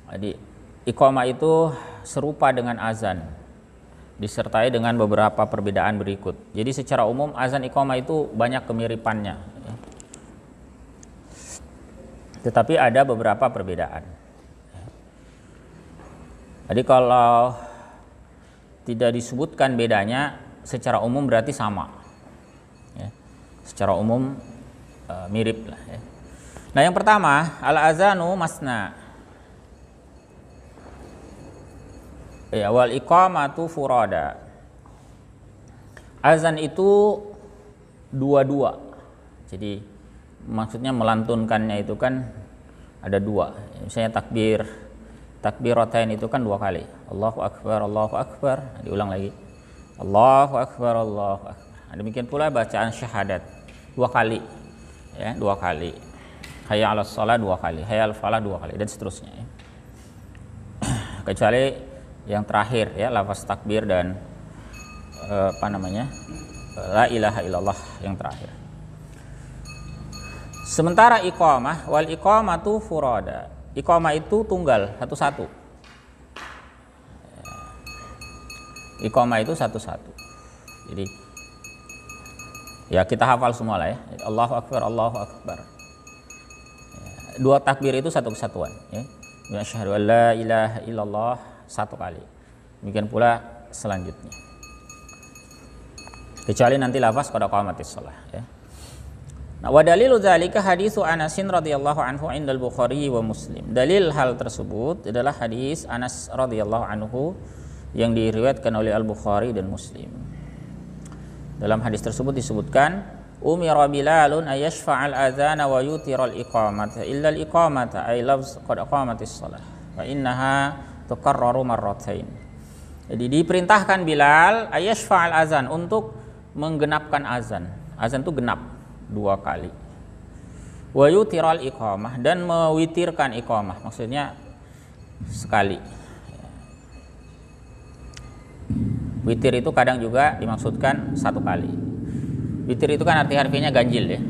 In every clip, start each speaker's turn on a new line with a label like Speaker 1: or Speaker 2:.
Speaker 1: Jadi iqamah itu serupa dengan azan, disertai dengan beberapa perbedaan berikut. Jadi secara umum azan iqamah itu banyak kemiripannya, tetapi ada beberapa perbedaan. Jadi kalau tidak disebutkan bedanya, secara umum berarti sama. Secara umum mirip lah. Nah, yang pertama, al-azanu masna. Wal iqamatu furada. Azan itu dua-dua. Jadi maksudnya melantunkannya itu kan ada dua. Misalnya takbiratain itu kan dua kali. Allahu akbar, Allahu akbar. Diulang lagi. Allahu akbar, Allahu akbar. Demikian pula bacaan syahadat dua kali. Ya, dua kali. Hayya 'alas shalah dua kali, hayya 'alal falah dua kali, dan seterusnya. Kecuali yang terakhir ya, lafaz takbir dan la ilaha illallah yang terakhir. Sementara iqamah, wal iqamatu furada. Iqamah itu tunggal, satu-satu. Iqamah itu satu-satu. Jadi ya kita hafal semua lah ya. Allahu akbar, Allahu akbar. Dua takbir itu satu kesatuan ya. Asyhadu an la ilaha illallah satu kali. Demikian pula selanjutnya. Kecuali nanti lafaz qad qamatis shalah ya. Nah, wa dalilu dzalika haditsu Anas radhiyallahu anhu indal Bukhari wa Muslim. Dalil hal tersebut adalah hadis Anas radhiyallahu anhu yang diriwayatkan oleh Al-Bukhari dan Muslim. Dalam hadis tersebut disebutkan umira Bilalun ayashfa'al adzana wa yutiral iqamata illa al-iqamata ay lafz qad qamatis shalah wa innaha tukarraru marratain. Jadi diperintahkan Bilal ayashfa'al azan, untuk menggenapkan azan. Azan itu genap dua kali. Wa yutiral iqamah, dan mewitirkan iqamah, maksudnya sekali. Witir itu kadang juga dimaksudkan satu kali. Witir itu kan arti harfiahnya ganjil ya.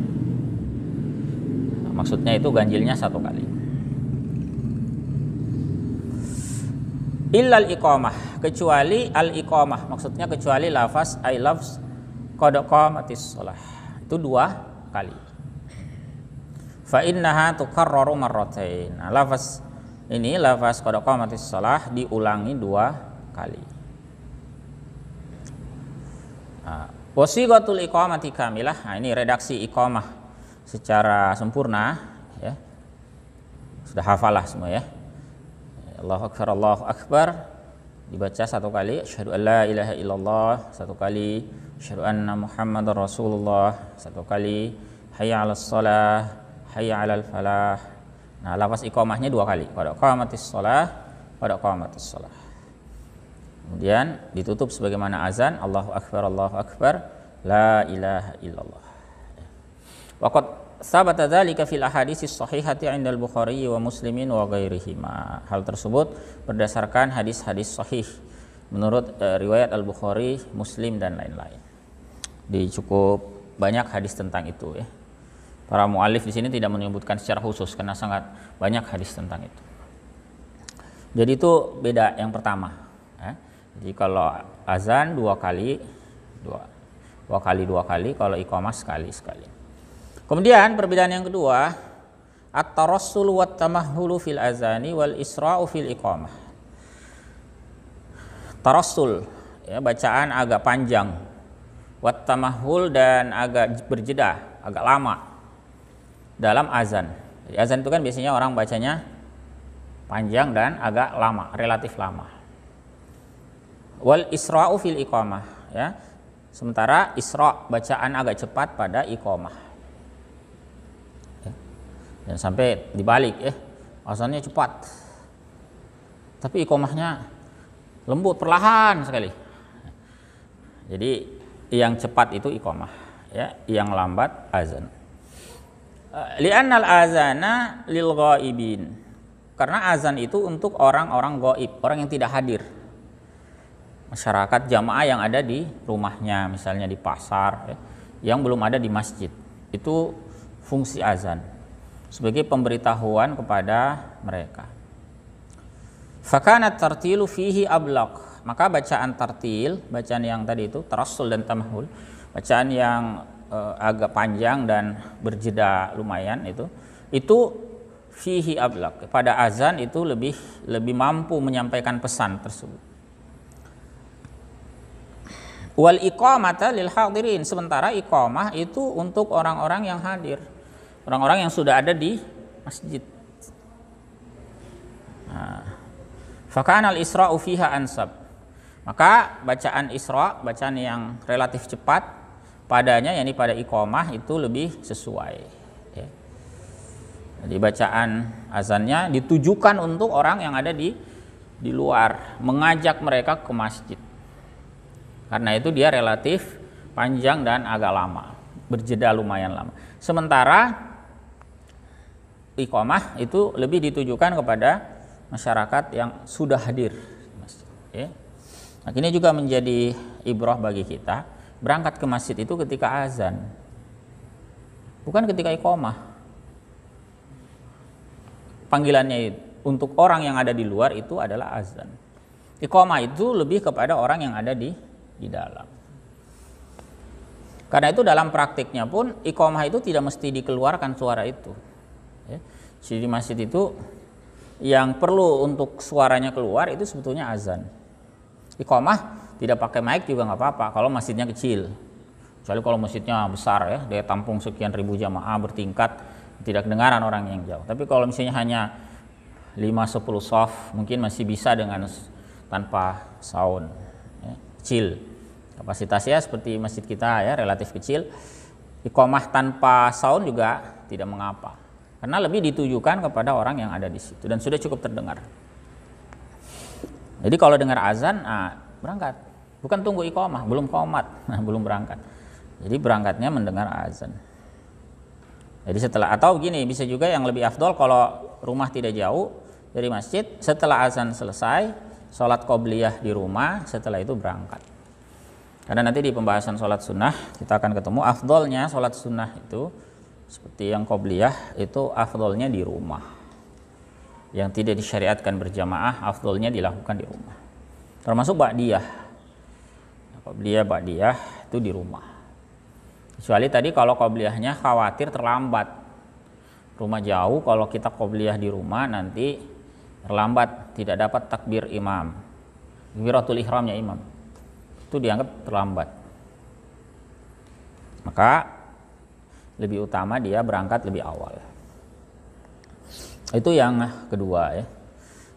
Speaker 1: Maksudnya itu ganjilnya satu kali. Illal iqamah, kecuali al iqamah, maksudnya kecuali lafaz ay lafz qad qamatis shalah. Itu dua kali. Fa innaha tukarraru marratain. Nah, lafaz ini lafaz qad qamatis shalah diulangi dua kali. Wasiqatul iqamati kamilah. Nah, ini redaksi iqamah secara sempurna ya. Sudah hafalah semua ya. Allahu akbar, Allahu akbar dibaca satu kali, asyhadu an la ilaha illallah satu kali, asyhadu anna Muhammadar Rasulullah satu kali, hayya 'alas shalah, hayya 'alal falah. Nah, lafaz iqamahnya dua kali, qad qamatis shalah, qad qamatis shalah. Kemudian ditutup sebagaimana azan, Allahu akbar, la ilaha illallah. Waqad sabata dzalika fil ahaditsis shahihati 'indal Bukhari wa Muslimin wa ghairihima. Hal tersebut berdasarkan hadis-hadis sahih menurut riwayat Al-Bukhari, Muslim dan lain-lain. Di cukup banyak hadis tentang itu ya. Para muallif di sini tidak menyebutkan secara khusus karena sangat banyak hadis tentang itu. Jadi itu beda yang pertama ya. Jadi kalau azan dua kali, kalau iqamah sekali. Kemudian perbedaan yang kedua, at-tarassul wat tamahhulu fil azani wal isra'u fil iqamah. Tarassul ya, bacaan agak panjang, wat tamahhul, dan agak berjeda, agak lama dalam azan. Jadi azan itu kan biasanya orang bacanya panjang dan agak lama, relatif lama. Wal isra'u fil iqamah ya. Sementara isra' bacaan agak cepat pada iqamah. Ya. Dan sampai dibalik ya. Azannya cepat. Tapi iqamahnya lembut, perlahan sekali. Jadi yang cepat itu iqamah ya, yang lambat azan. Li'annal azana lil ghaibin. Karena azan itu untuk orang-orang gaib, orang yang tidak hadir. Masyarakat jamaah yang ada di rumahnya, misalnya di pasar ya, yang belum ada di masjid. Itu fungsi azan sebagai pemberitahuan kepada mereka. Fakanat tartilu fihi ablaq. Maka bacaan tartil, bacaan yang tadi itu tarassul dan tamahul, bacaan yang agak panjang dan berjeda lumayan itu fihi ablaq. Pada azan itu lebih mampu menyampaikan pesan tersebut. Wal iqamata lil hadirin, sementara iqamah itu untuk orang-orang yang hadir, orang-orang yang sudah ada di masjid. Fakana al-isra'u fiha ansab. Maka bacaan isra', bacaan yang relatif cepat padanya, yakni pada iqamah itu lebih sesuai. Ya. Jadi bacaan azannya ditujukan untuk orang yang ada di luar, mengajak mereka ke masjid. Karena itu dia relatif panjang dan agak lama, berjeda lumayan lama. Sementara iqamah itu lebih ditujukan kepada masyarakat yang sudah hadir. Ya. Nah, ini juga menjadi ibrah bagi kita. Berangkat ke masjid itu ketika azan, bukan ketika iqamah. Panggilannya untuk orang yang ada di luar itu adalah azan. Iqamah itu lebih kepada orang yang ada di dalam. Karena itu dalam praktiknya pun iqamah itu tidak mesti dikeluarkan suara itu. Ya. Jadi di masjid itu yang perlu untuk suaranya keluar itu sebetulnya azan. Iqamah tidak pakai mic juga nggak apa-apa kalau masjidnya kecil. Kecuali kalau masjidnya besar ya, dia tampung sekian ribu jamaah bertingkat, tidak kedengaran orang yang jauh. Tapi kalau misalnya hanya 5-10 shaf mungkin masih bisa dengan tanpa sound. Ya, kecil. Kapasitasnya seperti masjid kita ya, relatif kecil. Iqamah tanpa sound juga tidak mengapa. Karena lebih ditujukan kepada orang yang ada di situ dan sudah cukup terdengar. Jadi kalau dengar azan, berangkat. Bukan tunggu iqamah, belum qomat, belum berangkat. Jadi berangkatnya mendengar azan. Jadi setelah, atau begini, bisa juga yang lebih afdol kalau rumah tidak jauh dari masjid, setelah azan selesai, sholat qobliyah di rumah, setelah itu berangkat. Karena nanti di pembahasan sholat sunnah kita akan ketemu afdolnya sholat sunnah itu seperti yang qobliyah itu afdolnya di rumah. Yang tidak disyariatkan berjamaah afdolnya dilakukan di rumah. Termasuk ba'diyah. Qobliyah ba'diyah itu di rumah. Kecuali tadi kalau qobliyahnya khawatir terlambat. Rumah jauh, kalau kita qobliyah di rumah nanti terlambat, tidak dapat takbir imam. Takbiratul ihramnya imam. Itu dianggap terlambat. Maka lebih utama dia berangkat lebih awal. Itu yang kedua ya.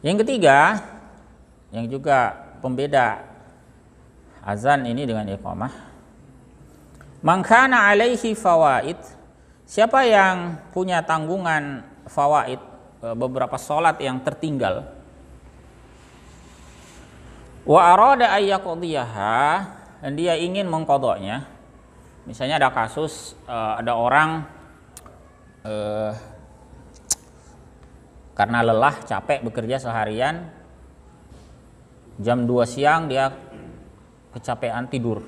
Speaker 1: Yang ketiga, yang juga pembeda azan ini dengan iqamah, man kana alaihi fawaid, siapa yang punya tanggungan fawaid, beberapa sholat yang tertinggal, wa arada ayyaqdiyaha, dan dia ingin mengqadanya. Misalnya ada kasus ada orang karena lelah, capek bekerja seharian, jam 2 siang dia kecapean tidur,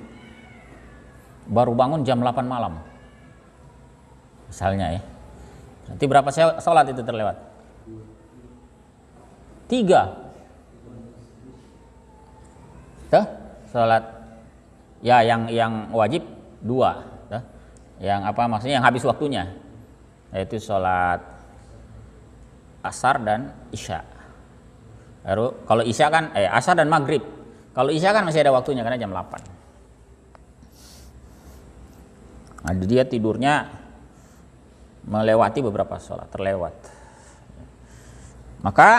Speaker 1: baru bangun jam 8 malam misalnya ya. Nanti berapa sholat itu terlewat? 3. Sholat ya, yang wajib 2. Yang apa maksudnya, yang habis waktunya, yaitu sholat asar dan isya. Baru kalau isya kan asar dan maghrib. Kalau isya kan masih ada waktunya karena jam 8. Nah, dia tidurnya melewati beberapa sholat, terlewat. Maka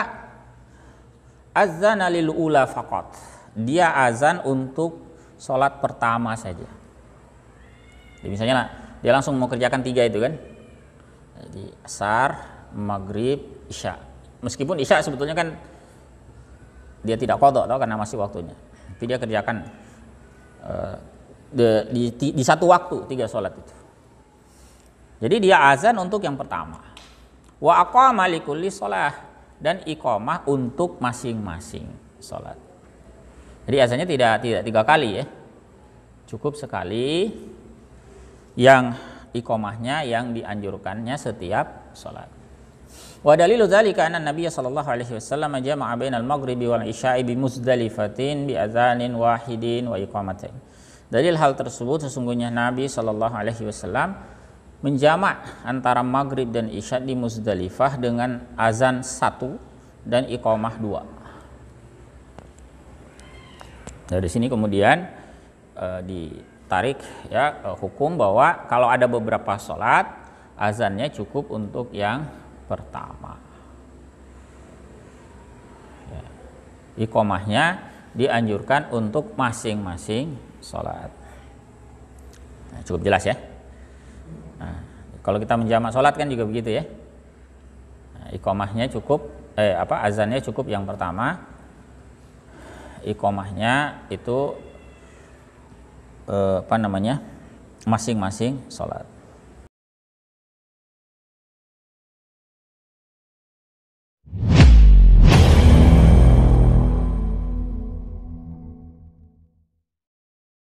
Speaker 1: azana lil ula faqat. Dia azan untuk sholat pertama saja. Jadi misalnya dia langsung mau kerjakan 3 itu kan. Jadi asar, maghrib, isya. Meskipun isya sebetulnya kan dia tidak qadha karena masih waktunya. Tapi dia kerjakan di satu waktu 3 sholat itu. Jadi dia azan untuk yang pertama. Wa aqama likulli sholah, dan iqamah untuk masing-masing sholat. Jadi azannya tidak 3 kali ya. Cukup sekali, yang iqamahnya yang dianjurkannya setiap sholat. Wa dalilu dzalika anna Nabiy sallallahu alaihi wasallam jama'a bainal maghribi wal isya'i bi Muzdalifatin bi adzanin wahidin wa iqamatain. Dalil hal tersebut sesungguhnya Nabi sallallahu alaihi wasallam menjamak antara maghrib dan isya di Muzdalifah dengan azan 1 dan iqamah 2. Dari sini kemudian ditarik ya hukum bahwa kalau ada beberapa sholat azannya cukup untuk yang pertama. Ya. Iqamahnya dianjurkan untuk masing-masing sholat. Nah, cukup jelas ya. Nah, kalau kita menjamak sholat kan juga begitu ya. Nah, iqamahnya cukup, azannya cukup yang pertama. Iqamahnya itu masing-masing sholat.